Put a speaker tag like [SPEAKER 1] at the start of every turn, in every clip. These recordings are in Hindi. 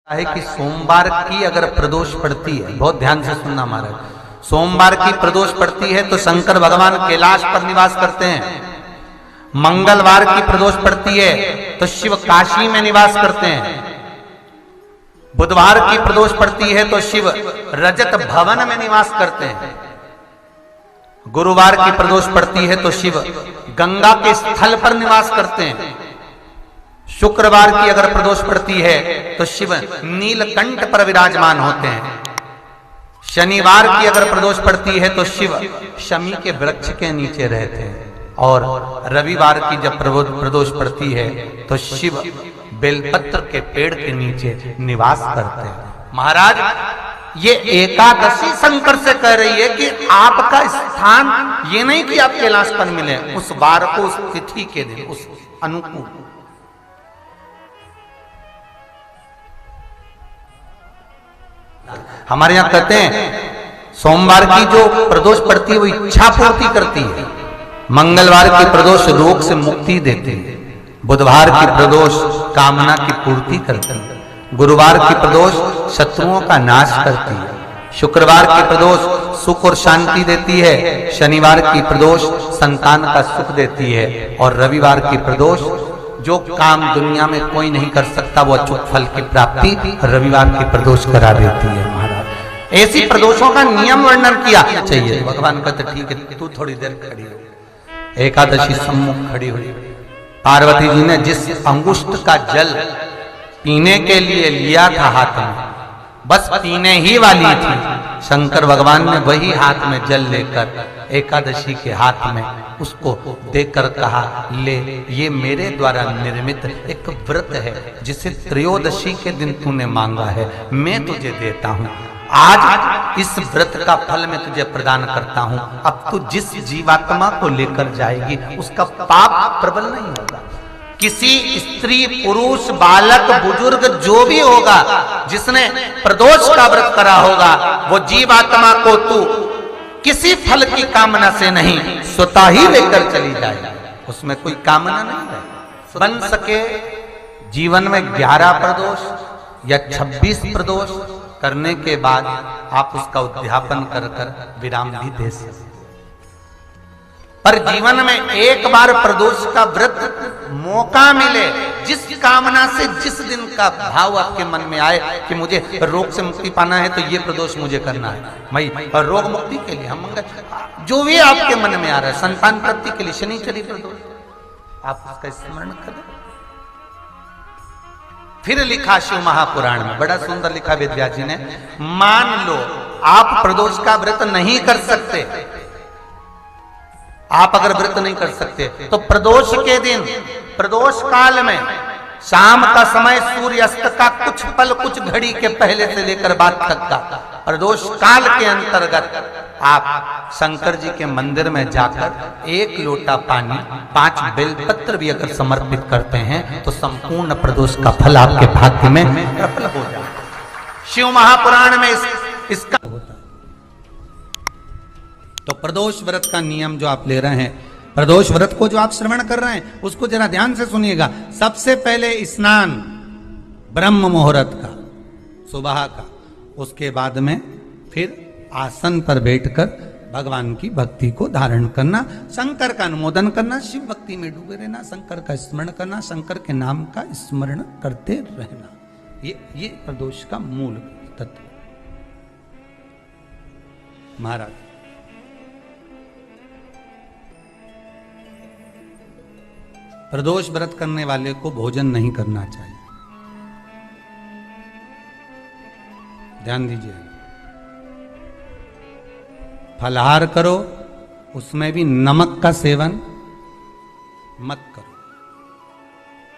[SPEAKER 1] है कि सोमवार की अगर प्रदोष पड़ती है, बहुत ध्यान से सुनना महाराज, सोमवार की प्रदोष पड़ती है तो शंकर भगवान कैलाश पर निवास करते हैं। मंगलवार की प्रदोष पड़ती है तो शिव काशी में निवास करते हैं। बुधवार की प्रदोष पड़ती है तो शिव रजत भवन में निवास करते हैं। गुरुवार की प्रदोष पड़ती है तो शिव गंगा के स्थल पर निवास करते हैं। शुक्रवार की अगर प्रदोष पड़ती है तो शिव नीलकंठ पर विराजमान होते हैं। शनिवार की अगर प्रदोष पड़ती है तो शिव शमी के वृक्ष के नीचे रहते हैं। और रविवार की जब प्रदोष पड़ती है तो शिव बेलपत्र के पेड़ के नीचे निवास करते हैं। महाराज, ये एकादशी शंकर से कह रही है कि आपका स्थान ये नहीं कि आप कैलाश पर मिले, उस वार को, उस तिथि के दिन, उस अनुकूल। हमारे यहां कहते हैं सोमवार की जो प्रदोष पड़ती है वो इच्छा पूर्ति करती है। मंगलवार की प्रदोष रोग से मुक्ति देती है। बुधवार की प्रदोष कामना की पूर्ति करती है। गुरुवार की प्रदोष शत्रुओं का नाश करती है। शुक्रवार की प्रदोष सुख और शांति देती है। शनिवार की प्रदोष संतान का सुख देती है। और रविवार की प्रदोष जो काम दुनिया में कोई नहीं कर सकता वो अचूक फल की प्राप्ति रविवार की प्रदोष करा देती है। महाराज, ऐसी प्रदोषों का नियम वर्णन किया चाहिए। भगवान कहते ठीक है, तू थोड़ी देर खड़ी हो। एकादशी सम्मुख खड़ी हुई। पार्वती जी ने जिस अंगुष्ठ का जल पीने के लिए लिया था हाथ में, बस पीने ही वाली थी, शंकर भगवान ने वही हाथ में जल लेकर एकादशी के हाथ में उसको देकर कहा, ले, ये मेरे द्वारा निर्मित एक व्रत है जिसे त्रयोदशी के दिन तूने मांगा है, मैं तुझे देता हूं। आज इस व्रत का फल मैं तुझे प्रदान करता हूं। अब तू जिस जीवात्मा को लेकर जाएगी उसका पाप प्रबल नहीं होगा। किसी स्त्री, पुरुष, बालक, बुजुर्ग जो भी होगा जिसने प्रदोष का व्रत करा होगा, वो जीवात्मा को तू किसी फल की कामना से नहीं, स्वतः ही लेकर चली जाएगी। उसमें कोई कामना नहीं है। बन सके जीवन में 11 प्रदोष या 26 प्रदोष करने के बाद आप उसका उद्यापन कर विराम भी दे सकते। पर जीवन में एक बार प्रदोष का व्रत मौका मिले, जिस कामना से, जिस दिन का भाव आपके मन में आए कि मुझे रोग से मुक्ति पाना है तो ये प्रदोष मुझे करना है, मैं रोग मुक्ति के लिए, हम जो भी आपके मन में आ रहा है, संतान प्राप्ति के लिए शनिचरी प्रदोष, आप उसका स्मरण करें। फिर लिखा शिव महापुराण में, बड़ा सुंदर लिखा वेदव्यास जी ने, मान लो आप प्रदोष का व्रत नहीं कर सकते, आप अगर व्रत नहीं कर सकते तो प्रदोष के दिन, प्रदोष काल में शाम का समय सूर्यास्त का कुछ पल, कुछ घड़ी के पहले से लेकर बाद तक का प्रदोष काल के अंतर्गत आप शंकर जी के मंदिर में जाकर 1 लोटा पानी, 5 बेलपत्र भी अगर समर्पित करते हैं तो संपूर्ण प्रदोष का फल आपके भाग्य में प्रबल हो जाए। शिव महापुराण में इसका होता है। तो प्रदोष व्रत का नियम जो आप ले रहे हैं, प्रदोष व्रत को जो आप श्रवण कर रहे हैं उसको जरा ध्यान से सुनिएगा। सबसे पहले स्नान ब्रह्म मुहूर्त का, सुबह का, उसके बाद में फिर आसन पर बैठकर भगवान की भक्ति को धारण करना, शंकर का अनुमोदन करना, शिव भक्ति में डूबे रहना, शंकर का स्मरण करना, शंकर के नाम का स्मरण करते रहना। ये प्रदोष का मूल तत्व। महाराज, प्रदोष व्रत करने वाले को भोजन नहीं करना चाहिए। ध्यान दीजिए। फलाहार करो, उसमें भी नमक का सेवन मत करो।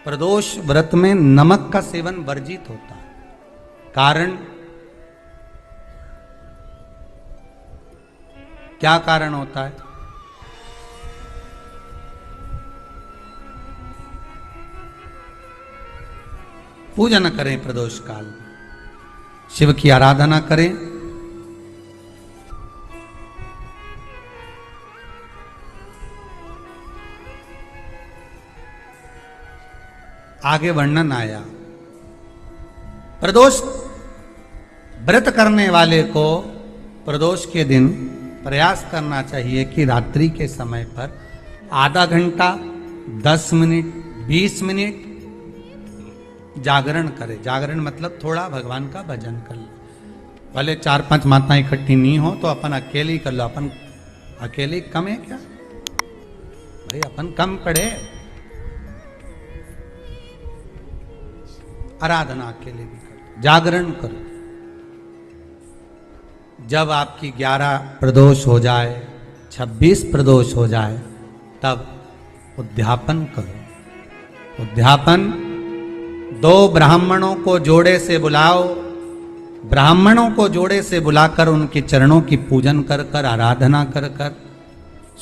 [SPEAKER 1] प्रदोष व्रत में नमक का सेवन वर्जित होता है। कारण क्या कारण होता है? पूजन करें प्रदोष काल में, शिव की आराधना करें, आगे वर्णन आया प्रदोष व्रत करने वाले को प्रदोष के दिन प्रयास करना चाहिए कि रात्रि के समय पर आधा घंटा, 10 मिनट, 20 मिनट जागरण करे। जागरण मतलब थोड़ा भगवान का भजन कर लो। भले 4-5 माताएं इकट्ठी नहीं हो तो अपन अकेले ही कर लो। अपन अकेले कम है क्या भाई? अपन कम पड़े। आराधना अकेले भी करो, जागरण करो। जब आपकी 11 प्रदोष हो जाए, 26 प्रदोष हो जाए, तब उद्यापन करो। उद्यापन 2 ब्राह्मणों को जोड़े से बुलाओ। ब्राह्मणों को जोड़े से बुलाकर उनके चरणों की पूजन कर कर, आराधना कर कर,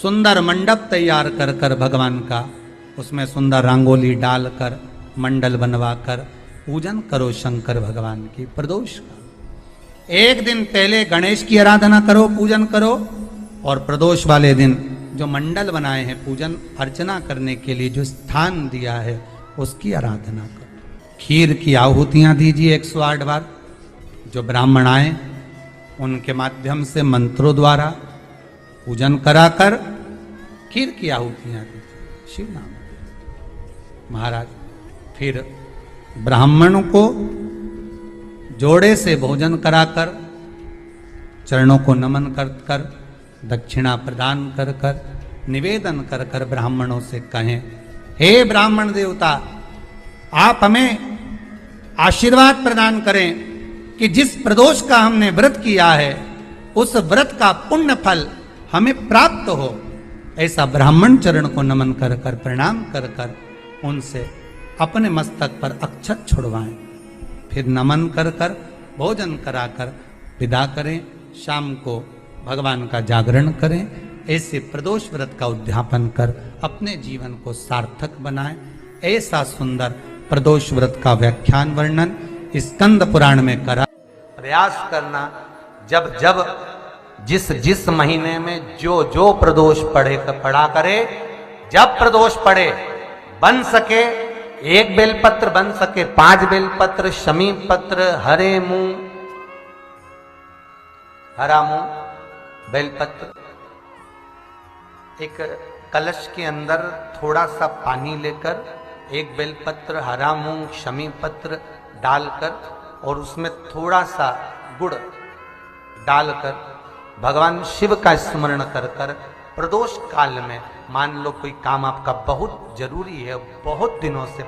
[SPEAKER 1] सुंदर मंडप तैयार कर कर भगवान का, उसमें सुंदर रंगोली डालकर, मंडल बनवाकर पूजन करो शंकर भगवान की प्रदोष का। एक दिन पहले गणेश की आराधना करो, पूजन करो, और प्रदोष वाले दिन जो मंडल बनाए हैं पूजन अर्चना करने के लिए, जो स्थान दिया है, उसकी आराधना करो। खीर की आहुतियां दीजिए 108 बार। जो ब्राह्मण आए उनके माध्यम से मंत्रों द्वारा पूजन कराकर खीर की आहुतियां दीजिए शिव नाम महाराज। फिर ब्राह्मणों को जोड़े से भोजन कराकर, चरणों को नमन कर कर, दक्षिणा प्रदान कर कर, निवेदन कर कर ब्राह्मणों से कहें, हे ब्राह्मण देवता, आप हमें आशीर्वाद प्रदान करें कि जिस प्रदोष का हमने व्रत किया है उस व्रत का पुण्य फल हमें प्राप्त हो। ऐसा ब्राह्मण चरण को नमन कर कर, प्रणाम कर कर उनसे अपने मस्तक पर अक्षत छुड़वाएं। फिर नमन कर कर, भोजन कराकर विदा करें। शाम को भगवान का जागरण करें। ऐसे प्रदोष व्रत का उद्यापन कर अपने जीवन को सार्थक बनाएं। ऐसा सुंदर प्रदोष व्रत का व्याख्यान वर्णन स्कंद पुराण में करा। प्रयास करना जब जब जिस महीने में जो प्रदोष पड़ा करे, जब प्रदोष पड़े, बन सके 1 बेलपत्र, बन सके 5 बेलपत्र, शमी पत्र, हरा मूंग, बेलपत्र, एक कलश के अंदर थोड़ा सा पानी लेकर 1 बेलपत्र, हरा मूंग, शमी पत्र डालकर और उसमें थोड़ा सा गुड़ डालकर भगवान शिव का स्मरण कर कर प्रदोष काल में, मान लो कोई काम आपका बहुत जरूरी है, बहुत दिनों से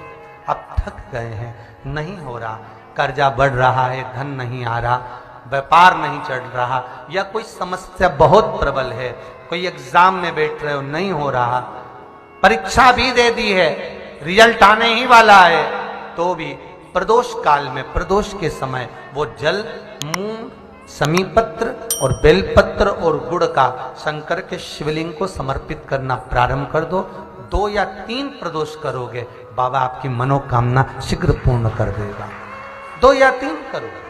[SPEAKER 1] अब थक गए हैं, नहीं हो रहा, कर्जा बढ़ रहा है, धन नहीं आ रहा, व्यापार नहीं चढ़ रहा, या कोई समस्या बहुत प्रबल है, कोई एग्जाम में बैठ रहे हो नहीं हो रहा, परीक्षा भी दे दी है, रिजल्ट आने ही वाला है, तो भी प्रदोष काल में, प्रदोष के समय वो जल, मूंग, शमी पत्र और बेलपत्र और गुड़ का शंकर के शिवलिंग को समर्पित करना प्रारंभ कर दो। 2 या 3 प्रदोष करोगे, बाबा आपकी मनोकामना शीघ्र पूर्ण कर देगा। 2 या 3 करोगे,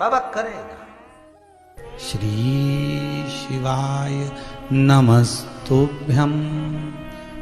[SPEAKER 1] बाबा करेगा। श्री शिवाय नमस्तुभ्यम।